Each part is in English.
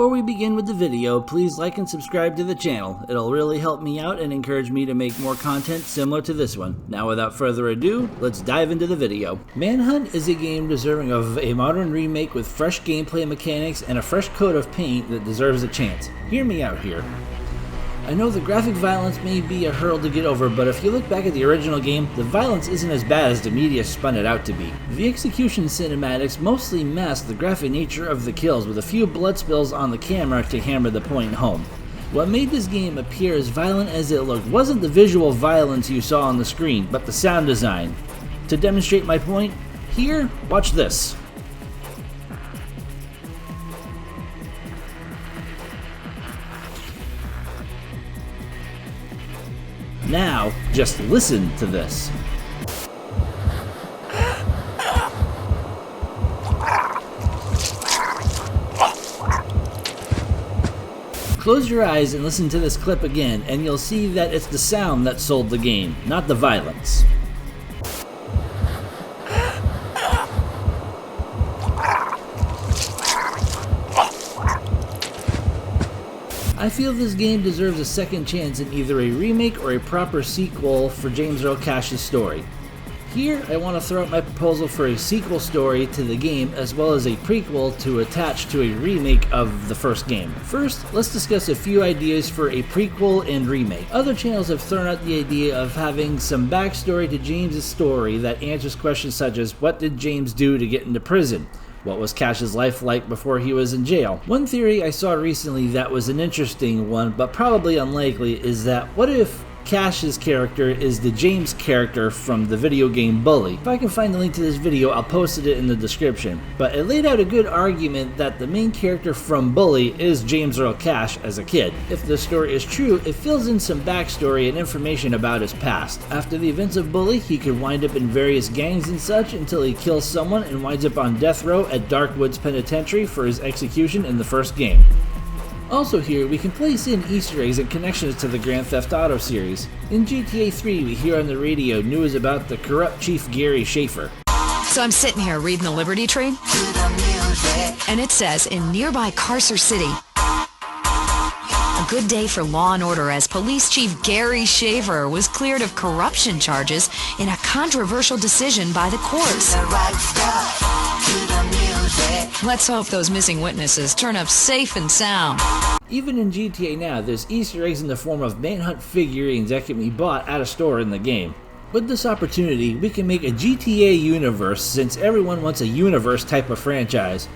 Before we begin with the video, please like and subscribe to the channel. It'll really help me out and encourage me to make more content similar to this one. Now without further ado, let's dive into the video. Manhunt is a game deserving of a modern remake with fresh gameplay mechanics and a fresh coat of paint that deserves a chance. Hear me out here. I know the graphic violence may be a hurdle to get over, but if you look back at the original game, the violence isn't as bad as the media spun it out to be. The execution cinematics mostly mask the graphic nature of the kills, with a few blood spills on the camera to hammer the point home. What made this game appear as violent as it looked wasn't the visual violence you saw on the screen, but the sound design. To demonstrate my point, here, watch this. Now, just listen to this. Close your eyes and listen to this clip again, and you'll see that it's the sound that sold the game, not the violence. I feel this game deserves a second chance in either a remake or a proper sequel for James Earl Cash's story. Here, I want to throw out my proposal for a sequel story to the game as well as a prequel to attach to a remake of the first game. First, let's discuss a few ideas for a prequel and remake. Other channels have thrown out the idea of having some backstory to James's story that answers questions such as what did James do to get into prison? What was Cash's life like before he was in jail? One theory I saw recently that was an interesting one, but probably unlikely, is that what if Cash's character is the James character from the video game Bully? If I can find the link to this video, I'll post it in the description. But it laid out a good argument that the main character from Bully is James Earl Cash as a kid. If the story is true, it fills in some backstory and information about his past. After the events of Bully, he could wind up in various gangs and such until he kills someone and winds up on death row at Darkwoods Penitentiary for his execution in the first game. Also here, we can place in Easter eggs and connections to the Grand Theft Auto series. In GTA 3, we hear on the radio news about the corrupt Chief Gary Schaefer. So I'm sitting here reading the Liberty Tree, and it says, in nearby Carcer City, a good day for law and order as Police Chief Gary Schaefer was cleared of corruption charges in a controversial decision by the courts. Let's hope those missing witnesses turn up safe and sound. Even in GTA now, there's Easter eggs in the form of Manhunt figurines that can be bought at a store in the game. With this opportunity, we can make a GTA universe since everyone wants a universe type of franchise.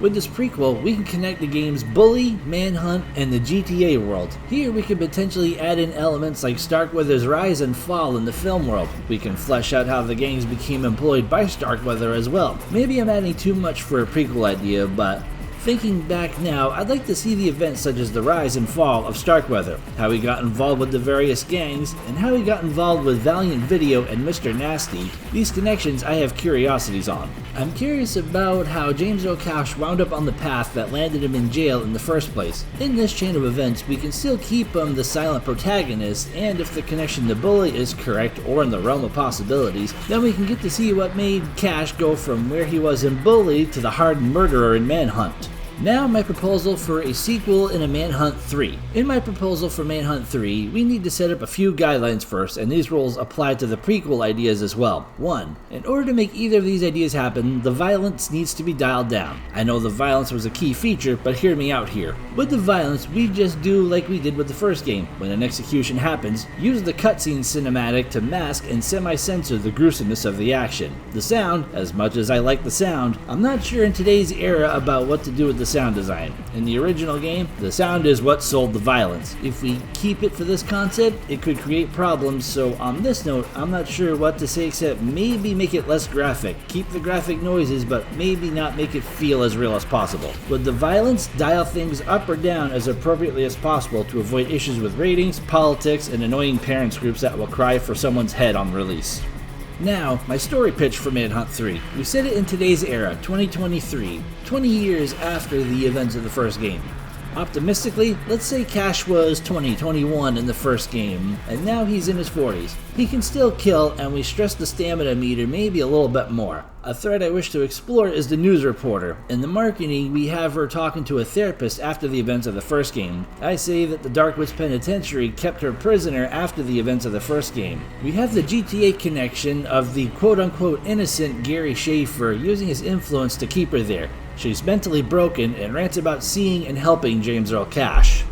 With this prequel, we can connect the games Bully, Manhunt, and the GTA world. Here we can potentially add in elements like Starkweather's rise and fall in the film world. We can flesh out how the gangs became employed by Starkweather as well. Maybe I'm adding too much for a prequel idea, but thinking back now, I'd like to see the events such as the rise and fall of Starkweather, how he got involved with the various gangs, and how he got involved with Valiant Video and Mr. Nasty. These connections I have curiosities on. I'm curious about how James Earl Cash wound up on the path that landed him in jail in the first place. In this chain of events, we can still keep him the silent protagonist, and if the connection to Bully is correct or in the realm of possibilities, then we can get to see what made Cash go from where he was in Bully to the hardened murderer in Manhunt. Now my proposal for a sequel in a Manhunt 3. In my proposal for Manhunt 3, we need to set up a few guidelines first, and these rules apply to the prequel ideas as well. 1. In order to make either of these ideas happen, the violence needs to be dialed down. I know the violence was a key feature, but hear me out here. With the violence, we just do like we did with the first game. When an execution happens, use the cutscene cinematic to mask and semi-censor the gruesomeness of the action. The sound, as much as I like the sound, I'm not sure in today's era about what to do with the sound design. In the original game, the sound is what sold the violence. If we keep it for this concept, it could create problems, so on this note, I'm not sure what to say except maybe make it less graphic. Keep the graphic noises, but maybe not make it feel as real as possible. With the violence, dial things up or down as appropriately as possible to avoid issues with ratings, politics, and annoying parents groups that will cry for someone's head on release. Now, my story pitch for Manhunt 3. We set it in today's era, 2023, 20 years after the events of the first game. Optimistically, let's say Cash was 20, 21 in the first game, and now he's in his 40s. He can still kill, and we stress the stamina meter maybe a little bit more. A thread I wish to explore is the news reporter. In the marketing, we have her talking to a therapist after the events of the first game. I say that the Darkwoods Penitentiary kept her prisoner after the events of the first game. We have the GTA connection of the quote-unquote innocent Gary Schaefer using his influence to keep her there. She's mentally broken and rants about seeing and helping James Earl Cash.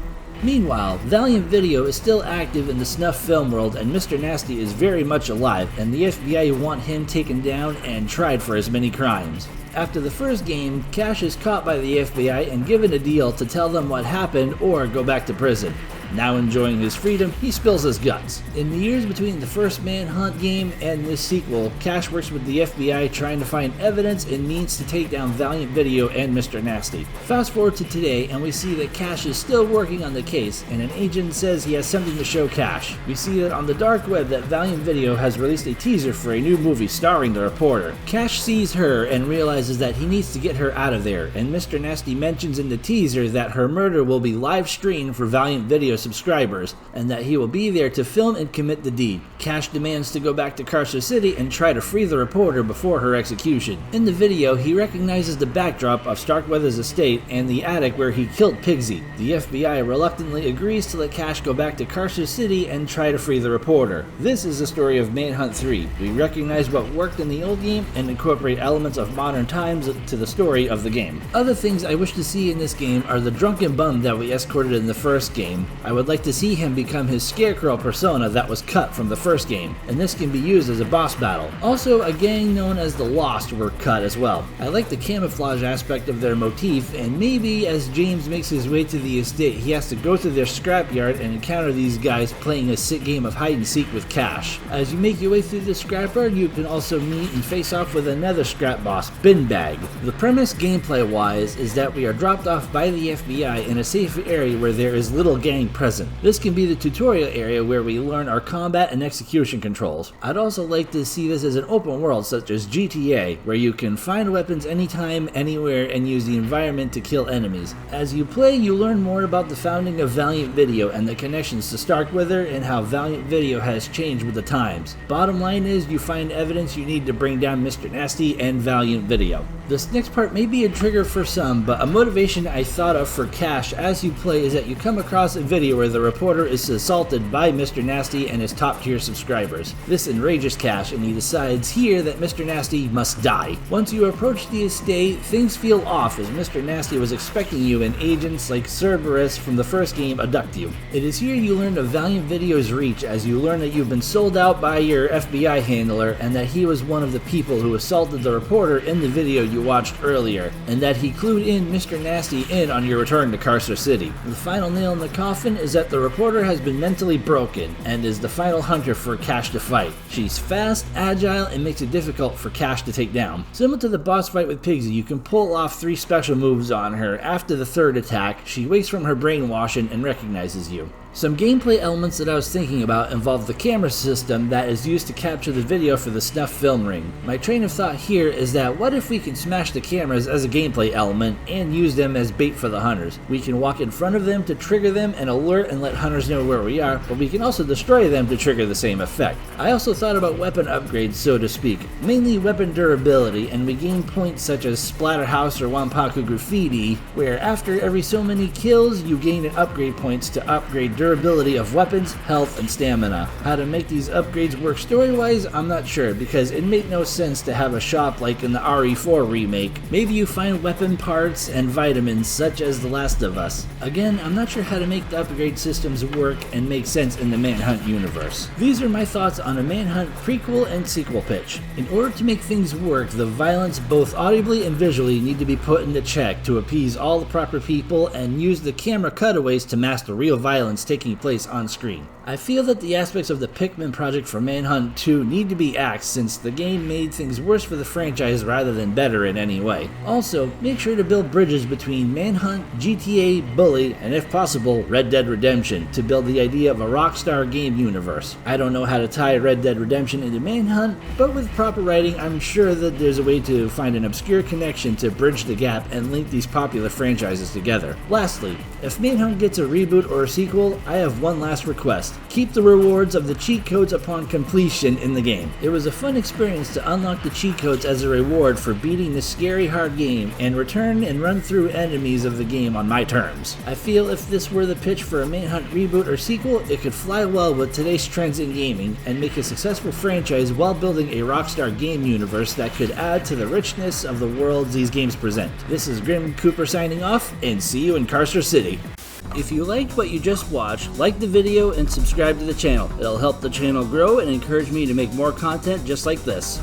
Meanwhile, Valiant Video is still active in the snuff film world, and Mr. Nasty is very much alive, and the FBI want him taken down and tried for his many crimes. After the first game, Cash is caught by the FBI and given a deal to tell them what happened or go back to prison. Now enjoying his freedom, he spills his guts. In the years between the first Manhunt game and this sequel, Cash works with the FBI trying to find evidence and means to take down Valiant Video and Mr. Nasty. Fast forward to today and we see that Cash is still working on the case, and an agent says he has something to show Cash. We see that on the dark web that Valiant Video has released a teaser for a new movie starring the reporter. Cash sees her and realizes that he needs to get her out of there, and Mr. Nasty mentions in the teaser that her murder will be live streamed for Valiant Video subscribers, and that he will be there to film and commit the deed. Cash demands to go back to Carcer City and try to free the reporter before her execution. In the video, he recognizes the backdrop of Starkweather's estate and the attic where he killed Pigsy. The FBI reluctantly agrees to let Cash go back to Carcer City and try to free the reporter. This is the story of Manhunt 3. We recognize what worked in the old game and incorporate elements of modern times to the story of the game. Other things I wish to see in this game are the drunken bum that we escorted in the first game. I would like to see him become his scarecrow persona that was cut from the first game, and this can be used as a boss battle. Also, a gang known as the Lost were cut as well. I like the camouflage aspect of their motif, and maybe as James makes his way to the estate, he has to go to their scrapyard and encounter these guys playing a sick game of hide and seek with Cash. As you make your way through the scrapyard, you can also meet and face off with another scrap boss, Bin Bag. The premise gameplay-wise is that we are dropped off by the FBI in a safe area where there is little gang present. This can be the tutorial area where we learn our combat and execution controls. I'd also like to see this as an open world such as GTA, where you can find weapons anytime, anywhere, and use the environment to kill enemies. As you play, you learn more about the founding of Valiant Video and the connections to Starkweather and how Valiant Video has changed with the times. Bottom line is, you find evidence you need to bring down Mr. Nasty and Valiant Video. This next part may be a trigger for some, but a motivation I thought of for Cash as you play is that you come across a video where the reporter is assaulted by Mr. Nasty and his top tier subscribers. This enrages Cash, and he decides here that Mr. Nasty must die. Once you approach the estate, things feel off as Mr. Nasty was expecting you and agents like Cerberus from the first game abduct you. It is here you learn of Valiant Video's reach as you learn that you've been sold out by your FBI handler and that he was one of the people who assaulted the reporter in the video you watched earlier, and that he clued in Mr. Nasty in on your return to Carcer City. The final nail in the coffin is that the reporter has been mentally broken and is the final hunter for Cash to fight. She's fast, agile, and makes it difficult for Cash to take down. Similar to the boss fight with Pigsy, you can pull off 3 special moves on her. After the 3rd attack, she wakes from her brainwashing and recognizes you. Some gameplay elements that I was thinking about involve the camera system that is used to capture the video for the snuff film ring. My train of thought here is that what if we can smash the cameras as a gameplay element and use them as bait for the hunters? We can walk in front of them to trigger them and alert and let hunters know where we are, but we can also destroy them to trigger the same effect. I also thought about weapon upgrades, so to speak, mainly weapon durability, and we gain points such as Splatterhouse or Wampaku Graffiti, where after every so many kills you gain an upgrade points to upgrade durability of weapons, health, and stamina. How to make these upgrades work story-wise, I'm not sure, because it made no sense to have a shop like in the RE4 remake. Maybe you find weapon parts and vitamins such as The Last of Us. Again, I'm not sure how to make the upgrade systems work and make sense in the Manhunt universe. These are my thoughts on a Manhunt prequel and sequel pitch. In order to make things work, the violence both audibly and visually need to be put into check to appease all the proper people and use the camera cutaways to mask the real violence taking place on screen. I feel that the aspects of the Pikmin project for Manhunt 2 need to be axed since the game made things worse for the franchise rather than better in any way. Also, make sure to build bridges between Manhunt, GTA, Bully, and if possible, Red Dead Redemption to build the idea of a Rockstar game universe. I don't know how to tie Red Dead Redemption into Manhunt, but with proper writing, I'm sure that there's a way to find an obscure connection to bridge the gap and link these popular franchises together. Lastly, if Manhunt gets a reboot or a sequel, I have one last request. Keep the rewards of the cheat codes upon completion in the game. It was a fun experience to unlock the cheat codes as a reward for beating this scary hard game and return and run through enemies of the game on my terms. I feel if this were the pitch for a Manhunt reboot or sequel, it could fly well with today's trends in gaming and make a successful franchise while building a Rockstar game universe that could add to the richness of the worlds these games present. This is Grim Cooper signing off, and see you in Carcer City. If you liked what you just watched, like the video and subscribe to the channel. It'll help the channel grow and encourage me to make more content just like this.